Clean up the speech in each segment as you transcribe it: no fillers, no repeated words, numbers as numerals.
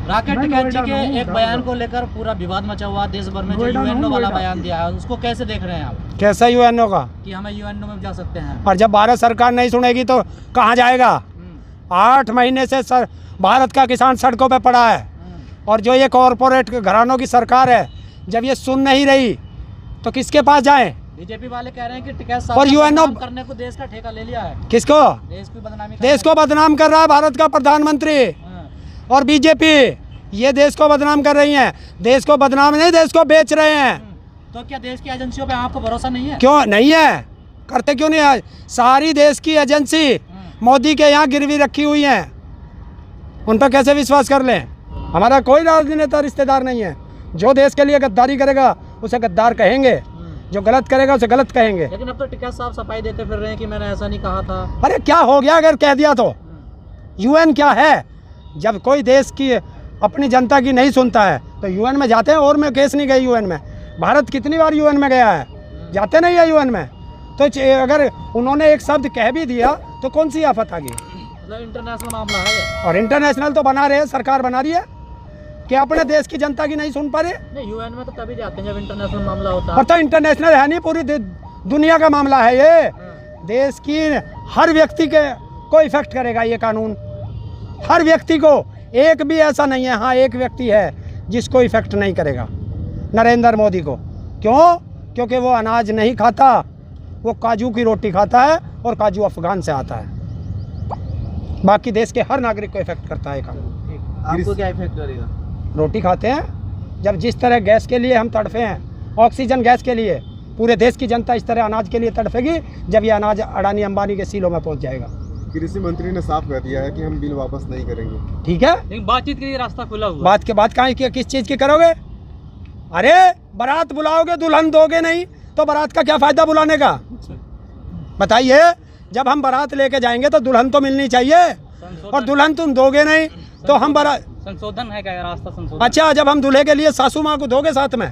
राकेश टिकैत जी के एक बयान को लेकर पूरा विवाद मचा हुआ देश भर में, जो यूएनओ वाला बयान दिया है, उसको कैसे देख रहे हैं आप? कैसा यूएनओ का कि हमें यूएनओ में जा सकते हैं, और जब भारत सरकार नहीं सुनेगी तो कहाँ जाएगा? 8 महीने से भारत का किसान सड़कों पे पड़ा है, और जो ये कॉरपोरेट घरानों की सरकार है, जब ये सुन नहीं रही तो किसके पास जाएं? बीजेपी वाले कह रहे हैं कि टिकैत साहब और यूएनओ करने को देश का ठेका ले लिया है। किसको? देश को बदनाम कर रहा है भारत का प्रधानमंत्री और बीजेपी, ये देश को बदनाम कर रही हैं। देश को बदनाम नहीं, देश को बेच रहे हैं। तो क्या देश की एजेंसियों पे आपको भरोसा नहीं है? क्यों नहीं है? करते क्यों नहीं है? सारी देश की एजेंसी मोदी के यहाँ गिरवी रखी हुई हैं, उन पर कैसे विश्वास कर लें? हमारा कोई राजनेता रिश्तेदार नहीं है। जो देश के लिए गद्दारी करेगा उसे गद्दार कहेंगे, जो गलत करेगा उसे गलत कहेंगे। लेकिन अब तो टिकैत साहब सफाई देते फिर रहे हैं कि मैंने ऐसा नहीं कहा था। अरे क्या हो गया अगर कह दिया तो? यूएन क्या है? जब कोई देश की अपनी जनता की नहीं सुनता है तो यूएन में जाते हैं। और मैं केस नहीं गई यूएन में। भारत कितनी बार यूएन में गया है, जाते नहीं है यूएन में। तो अगर उन्होंने एक शब्द कह भी दिया तो कौन सी आफत आ गई? मतलब इंटरनेशनल मामला है, और इंटरनेशनल तो बना रहे हैं, सरकार बना रही है कि अपने देश की जनता की नहीं सुन पा रहे। नहीं, यूएन में तो तभी जाते हैं जब इंटरनेशनल मामला होता है। और तो इंटरनेशनल है नहीं, पूरी दुनिया का मामला है ये। देश की हर व्यक्ति को इफेक्ट करेगा ये कानून, हर व्यक्ति को। एक भी ऐसा नहीं है, हाँ एक व्यक्ति है जिसको इफेक्ट नहीं करेगा, नरेंद्र मोदी को। क्यों? क्योंकि वो अनाज नहीं खाता, वो काजू की रोटी खाता है, और काजू अफगान से आता है। बाकी देश के हर नागरिक को इफेक्ट करता है कानून। आपको क्या इफेक्ट करेगा? रोटी खाते हैं। जब जिस तरह गैस के लिए हम तड़फे हैं, ऑक्सीजन गैस के लिए, पूरे देश की जनता इस तरह अनाज के लिए तड़फेगी जब ये अनाज अडानी अंबानी के सीलों में पहुंच जाएगा। कृषि मंत्री ने साफ कह दिया है कि हम बिल वापस नहीं करेंगे। ठीक है, लेकिन बातचीत के लिए रास्ता खुला हुआ। बात के बाद कहाँ किस चीज़ की करोगे? अरे बारात बुलाओगे, दुल्हन दोगे नहीं तो बारात का क्या फ़ायदा बुलाने का? बताइए। जब हम बारात लेके जाएंगे तो दुल्हन तो मिलनी चाहिए, और दुल्हन तुम दोगे नहीं तो हम बारात। संशोधन है क्या? रास्ता संशोधन। अच्छा, जब हम दूल्हे के लिए सासू माँ को दोगे साथ में?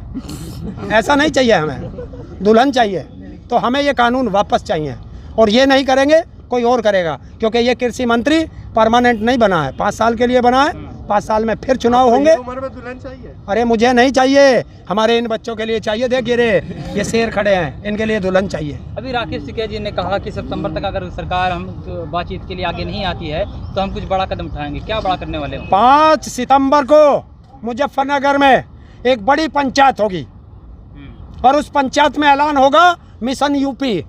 ऐसा नहीं चाहिए हमें, दुल्हन चाहिए। तो हमें ये कानून वापस चाहिए, और ये नहीं करेंगे कोई और करेगा, क्योंकि ये कृषि मंत्री परमानेंट नहीं बना है, 5 साल के लिए बना है। 5 साल में फिर चुनाव होंगे। उम्र में दुल्हन चाहिए? अरे मुझे नहीं चाहिए, हमारे इन बच्चों के लिए चाहिए। देखिए रे, ये शेर खड़े हैं, इनके लिए दुल्हन चाहिए। अभी राकेश टिकैत जी ने कहा कि सितंबर तक अगर सरकार हम बातचीत के लिए आगे नहीं आती है तो हम कुछ बड़ा कदम उठाएंगे। क्या बड़ा करने वाले हैं? 5 सितंबर को मुजफ्फरनगर में एक बड़ी पंचायत होगी, और उस पंचायत में ऐलान होगा मिशन यूपी।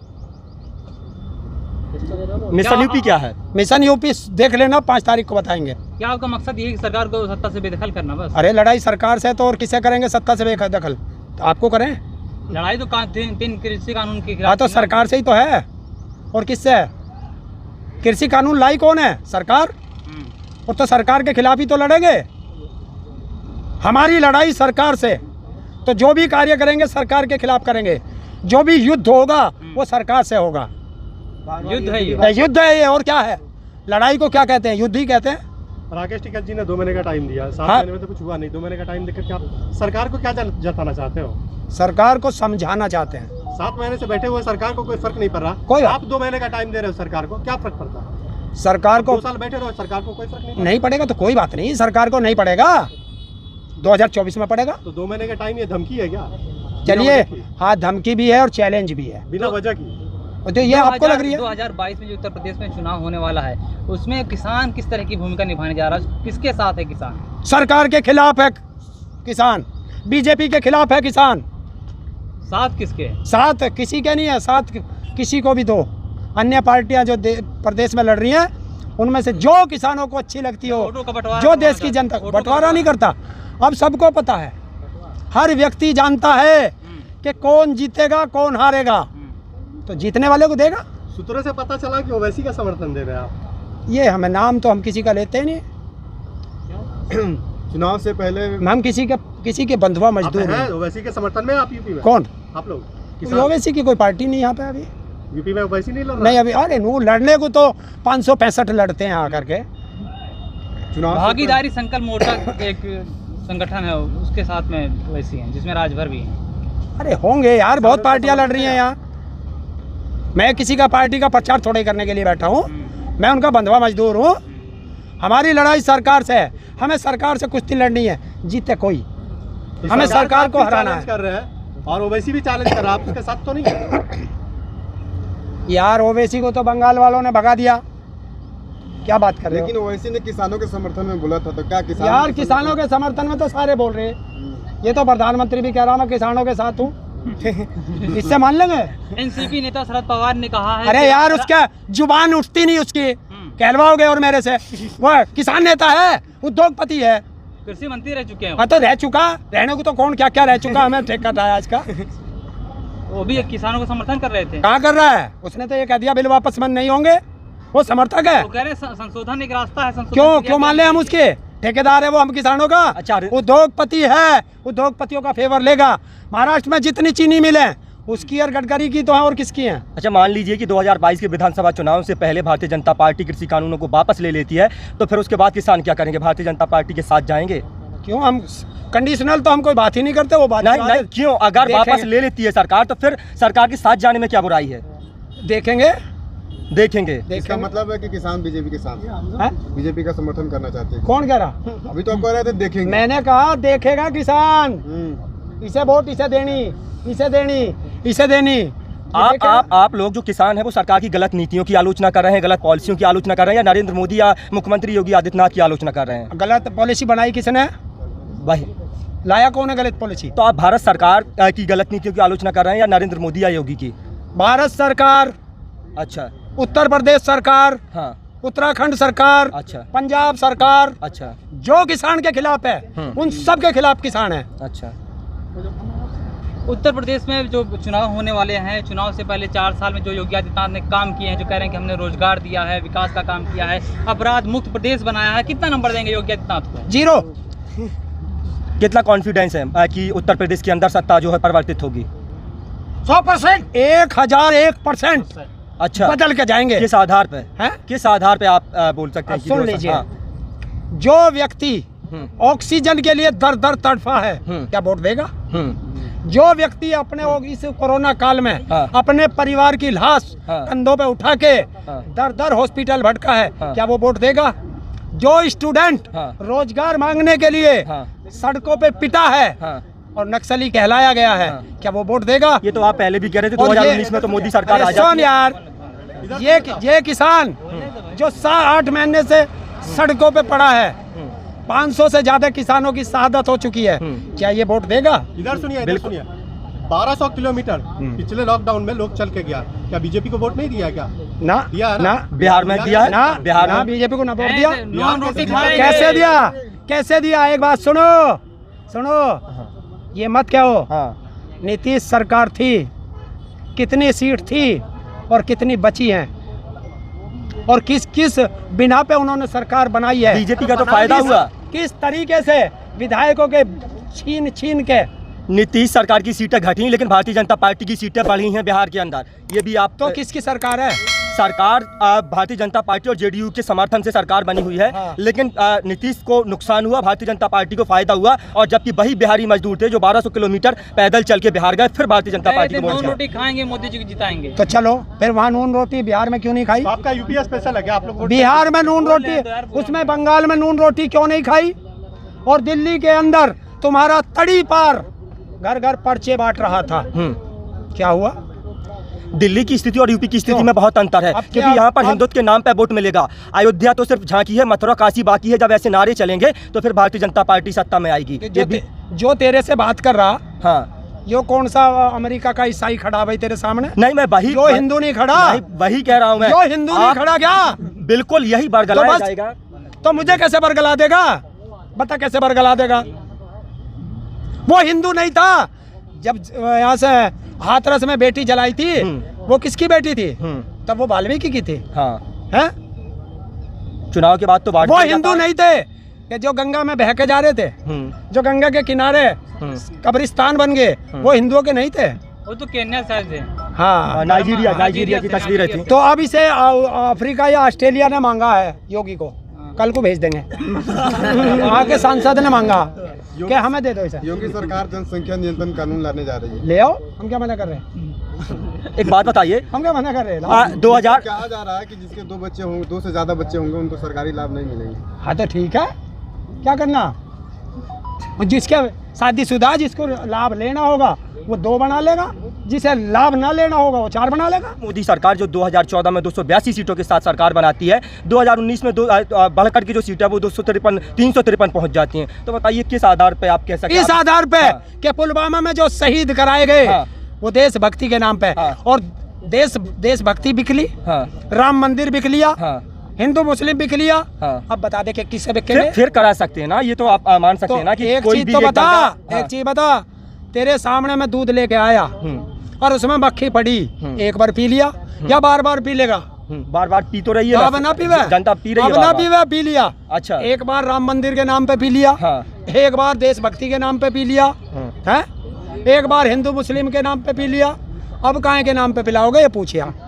मिशन यूपी क्या है? मिशन यूपी देख लेना, 5 तारीख को बताएंगे। क्या आपका मकसद ये है कि सरकार को सत्ता से बेदखल करना बस? अरे लड़ाई सरकार से तो और किससे करेंगे? सत्ता से बेदखल तो आपको करें। लड़ाई तो 3 कृषि कानून के हाँ खिलाफ। तो सरकार से ही तो है, और किससे है? कृषि कानून लाई कौन है? सरकार। और तो सरकार के खिलाफ ही तो लड़ेंगे। हमारी लड़ाई सरकार से, तो जो भी कार्य करेंगे सरकार के खिलाफ करेंगे। जो भी युद्ध होगा वो सरकार से होगा। युद्ध है ये। युद्ध है ये, और क्या है? लड़ाई को क्या कहते हैं? युद्ध ही कहते हैं। राकेश टिकैत जी ने 2 महीने का टाइम दिया, 7 हाँ? महीने में तो कुछ हुआ नहीं। 2 महीने का टाइम देकर क्या सरकार को क्या जताना चाहते हो? सरकार को समझाना चाहते हैं। 7 महीने से बैठे हुए सरकार को कोई फर्क नहीं पड़ रहा। कोई आप 2 महीने का टाइम दे रहे हो सरकार को, क्या फर्क पड़ता है? सरकार को 2 साल बैठे रहो, सरकार को कोई फर्क नहीं नहीं पड़ेगा तो कोई बात नहीं, सरकार को नहीं पड़ेगा, 2024 में पड़ेगा। तो 2 महीने का टाइम ये धमकी है क्या? चलिए, हाँ धमकी भी है और चैलेंज भी है। बिना वजह की। तो ये आपको लग रही है? 2022 में जो उत्तर प्रदेश में चुनाव होने वाला है, उसमें किसान किस तरह की भूमिका निभाने जा रहा है? किसके साथ है किसान? सरकार के खिलाफ है किसान, बीजेपी के खिलाफ है किसान। साथ किसके? साथ किसी के नहीं है, साथ किसी को भी दो। अन्य पार्टियां जो प्रदेश में लड़ रही हैं, उनमें से जो किसानों को अच्छी लगती हो, जो देश की जनता, बंटवारा नहीं करता। अब सबको पता है, हर व्यक्ति जानता है कि कौन जीतेगा कौन हारेगा, तो जीतने वाले को देगा। सूत्रों से पता चला कि ओवैसी का समर्थन दे रहे हैं आप। ये हमें नाम तो हम किसी का लेते ही नहीं। चुनाव से पहले हम किसी के बंधुआ मजदूर हैं। ओवैसी के समर्थन में आप यूपी में? कौन? आप लोग? ओवैसी की कोई पार्टी नहीं यहाँ पे अभी। यूपी में ओवैसी नहीं लड़ रहा? नहीं अभी। अरे नू लड़ने को तो 565 लड़ते हैं आकर के। चुनाव भागीदारी संकल्प मोर्चा एक संगठन है, उसके साथ में वैसी है जिसमें राजभर भी है। अरे होंगे यार, बहुत पार्टियां लड़ रही हैं यहाँ। मैं किसी का पार्टी का प्रचार थोड़े करने के लिए बैठा हूँ, मैं उनका बंधुआ मजदूर हूँ। हमारी लड़ाई सरकार से है, हमें सरकार से कुश्ती लड़नी है, जीते कोई, हमें सरकार को हराना है। कर रहे हैं और ओवैसी भी चैलेंज कर रहा है, आप उसके साथ तो नहीं है? यार ओवैसी को तो बंगाल वालों ने भगा दिया, क्या बात कर रहे हो? लेकिन ओवैसी ने किसानों के समर्थन में बोला था, तो क्या किसान यार किसानों के समर्थन में तो सारे बोल रहे हैं, ये तो प्रधानमंत्री भी कह रहा मैं किसानों के साथ हूँ। इससे मान लेंगे? एनसीपी नेता शरद पवार ने कहा है अरे कि- यार उसका जुबान उठती नहीं उसकी, कहलवाओगे और मेरे से, वो किसान नेता है, उद्योगपति है, कृषि मंत्री रह चुके हैं हाँ तो रह चुका, रहने को तो कौन क्या क्या रह चुका, हमें ठेका था आज का। वो भी किसानों को समर्थन कर रहे थे। कहाँ कर रहा है? उसने तो ये कह दिया बिल वापस बंद नहीं होंगे, वो समर्थक है। वो कह रहे हैं संशोधन एक रास्ता है, संशोधन क्यों किया क्यों मान ले हम उसके? ठेकेदार है वो हम किसानों का। अच्छा, उद्योगपति है, उद्योगपतियों का फेवर लेगा। महाराष्ट्र में जितनी चीनी मिले उसकी और गडकरी की तो है, और किसकी है? अच्छा, मान लीजिए कि 2022 के विधानसभा चुनाव से पहले भारतीय जनता पार्टी कृषि कानूनों को वापस ले लेती है, तो फिर उसके बाद किसान क्या करेंगे? भारतीय जनता पार्टी के साथ जाएंगे? क्यों हम कंडीशनल तो हम कोई बात ही नहीं करते, वो बात नहीं, क्यों? अगर वापस ले लेती है सरकार, तो फिर सरकार के साथ जाने में क्या बुराई है? देखेंगे देखेंगे। इसका मतलब है कि किसान बीजेपी के साथ हैं? बीजेपी का समर्थन करना चाहते हैं। कौन कह रहा? अभी तो आप कह रहे थे देखेंगे। मैंने कहा देखेगा किसान, इसे वोट इसे देनी, इसे देनी, इसे देनी। आप लोग जो किसान हैं वो सरकार की गलत नीतियों की आलोचना कर रहे हैं, गलत पॉलिसियों की आलोचना कर रहे हैं, या नरेंद्र मोदी या मुख्यमंत्री योगी आदित्यनाथ की आलोचना कर रहे हैं? गलत पॉलिसी बनाई किसने? वही लाया कौन है गलत पॉलिसी? तो आप भारत सरकार की गलत नीतियों की आलोचना कर रहे हैं या नरेंद्र मोदी या योगी की? भारत सरकार, अच्छा उत्तर प्रदेश सरकार, हाँ, उत्तराखंड सरकार, अच्छा पंजाब सरकार, अच्छा जो किसान के खिलाफ है उन सब के खिलाफ किसान है। अच्छा। उत्तर प्रदेश में जो चुनाव होने वाले हैं, चुनाव से पहले 4 साल में जो योगी आदित्यनाथ ने काम किए हैं, जो कह रहे हैं कि हमने रोजगार दिया है, विकास का काम किया है, अपराध मुक्त प्रदेश बनाया है, कितना नंबर देंगे योगी आदित्यनाथ को? 0। कितना कॉन्फिडेंस है कि उत्तर प्रदेश के अंदर सत्ता जो है परिवर्तित होगी? 100%, 1001% अच्छा, बदल के जाएंगे। किस आधार पे हैं? किस आधार पे आप बोल सकते हैं कि सुन जो- लीजिए, हाँ, जो व्यक्ति ऑक्सीजन के लिए दर दर तड़फा है, क्या वोट देगा? जो व्यक्ति अपने इस कोरोना काल में हाँ। अपने परिवार की लाश हाँ। कंधों पे उठा के हाँ। दर दर हॉस्पिटल भटका है, हाँ। क्या वो वोट देगा? जो स्टूडेंट हाँ। रोजगार मांगने के लिए हाँ। सड़कों पे पिटा है हाँ। और नक्सली कहलाया गया है, हाँ। क्या वो वोट देगा? ये तो आप पहले भी कह रहे थे, और 2019 में तो मोदी सरकार आ अरे जाती सुन है। यार, ये किसान जो 7-8 महीने से सड़कों पे पड़ा है, 500 से ज्यादा किसानों की शहादत हो चुकी है, क्या ये वोट देगा? इधर सुनिए 1200 किलोमीटर पिछले लॉकडाउन में लोग चल के गया, क्या बीजेपी को वोट नहीं दिया क्या? ना दिया है ना, बिहार में दिया है, ना बिहार ना, में बीजेपी को ना वोट दिया। नॉन रोटी खाएंगे। कैसे दिया? कैसे दिया? एक बात सुनो, सुनो, ये मत कहो। हाँ। नीतीश सरकार थी, कितनी सीट थी और कितनी बची हैं, और किस किस बिना पे उन्होंने सरकार बनाई है? बीजेपी का तो फायदा हुआ। किस तरीके से विधायकों के छीन छीन के। नीतीश सरकार की सीटें घटी, लेकिन भारतीय जनता पार्टी की सीटें बढ़ी हैं बिहार के अंदर। ये भी आप तो किसकी सरकार है? सरकार भारतीय जनता पार्टी और जेडीयू के समर्थन से सरकार बनी हुई है। हाँ। लेकिन नीतीश को नुकसान हुआ, भारतीय जनता पार्टी को फायदा हुआ, और जबकि वही बिहारी मजदूर थे जो 1200 किलोमीटर पैदल चल के बिहार गए, फिर भारतीय जनता पार्टी को वोट नॉन दिया। रोटी खाएंगे, मोदी जी को जिताएंगे। तो चलो फिर वहाँ नून रोटी बिहार में क्यों नहीं खाई? तो आपका यूपीए स्पेशल है क्या? आप लोग वोट बिहार में नून रोटी, उसमें बंगाल में नून रोटी क्यों नहीं खाई? और दिल्ली के अंदर तुम्हारा तड़ी पार घर घर पर्चे बांट रहा था, क्या हुआ? दिल्ली की स्थिति और यूपी की स्थिति में बहुत अंतर है, अब क्योंकि क्या- यहाँ पर अब- हिंदुत्व के नाम पर वोट मिलेगा। अयोध्या तो सिर्फ झांकी है, मथुरा काशी बाकी है। जब ऐसे नारे चलेंगे तो फिर भारतीय जनता पार्टी सत्ता में आएगी। ये भी जो तेरे से बात कर रहा, हाँ, यो कौन सा अमेरिका का ईसाई खड़ा भाई तेरे सामने? नहीं, मैं वही जो हिंदू नहीं खड़ा, नहीं, वही कह रहा हूँ मैं। जो हिंदू नहीं आप- खड़ा क्या? बिल्कुल यही बरगलाया बस- जाएगा। तो मुझे कैसे बरगला देगा? बता कैसे बरगला देगा? वो हिंदू नहीं था। जब यहाँ से हाथरस में बेटी जलाई थी, वो किसकी बेटी थी? तब वो वाल्मीकि की थी। हाँ, हैं? चुनाव के बाद तो वो हिंदू नहीं थे कि जो गंगा में बह के जा रहे थे, जो गंगा के किनारे कब्रिस्तान बन गए, वो हिंदुओं के नहीं थे। वो तो केन्या साइड से। हाँ, नाइजीरिया की तस्वीरें थी। तो अब इसे अफ्रीका या ऑस्ट्रेलिया ने मांगा है योगी को, कल को भेज देंगे। वहाँ के सांसद ने मांगा कि हमें दे दो इसे। योगी सरकार जनसंख्या नियंत्रण कानून लाने जा रही है। ले आओ, हम क्या मना कर रहे हैं? एक बात बताइए, हम क्या मना कर रहे हैं? 2000 कहा जा रहा है कि जिसके 2 बच्चे होंगे, 2 से ज्यादा बच्चे होंगे, उनको सरकारी लाभ नहीं मिलेंगे। हाँ तो ठीक है, क्या करना? और जिसके शादीशुदा जिसको लाभ लेना होगा वो 2 बना लेगा, जिसे लाभ ना लेना होगा वो 4 बना लेगा। मोदी सरकार जो 2014 में 282 सीटों के साथ सरकार बनाती है, 2019 में बढ़कर की जो सीट है वो 353 पहुंच जाती हैं। तो बताइए किस आधार पे आप कह सकते हैं? इस आधार पे हाँ। कि पुलवामा में जो शहीद कराए गए हाँ। वो देशभक्ति के नाम पे, हाँ। और देशभक्ति बिक ली, हाँ राम मंदिर बिक लिया, हाँ हिंदू मुस्लिम बिक लिया। हाँ। अब बता दे कि किससे बिके? फिर करा सकते हैं ना, ये तो आप मान सकते हैं ना कि एक कोई चीज भी तो एक बता, दंगा- एक चीज बता, तेरे सामने मैं दूध लेके आया और उसमें मक्खी पड़ी, एक बार पी लिया या बार बार पी लेगा? बार बार पी तो रही है, अब ना पीवे, जनता पी रही है, अब ना बार-बार। पीवे, पी लिया। अच्छा, एक बार राम मंदिर के नाम पे पी लिया, हाँ। एक बार देशभक्ति के नाम पे पी लिया, है, एक बार हिंदू मुस्लिम के नाम पे पी लिया, अब काहे के नाम पे पिलाओगे ये पूछिए आप।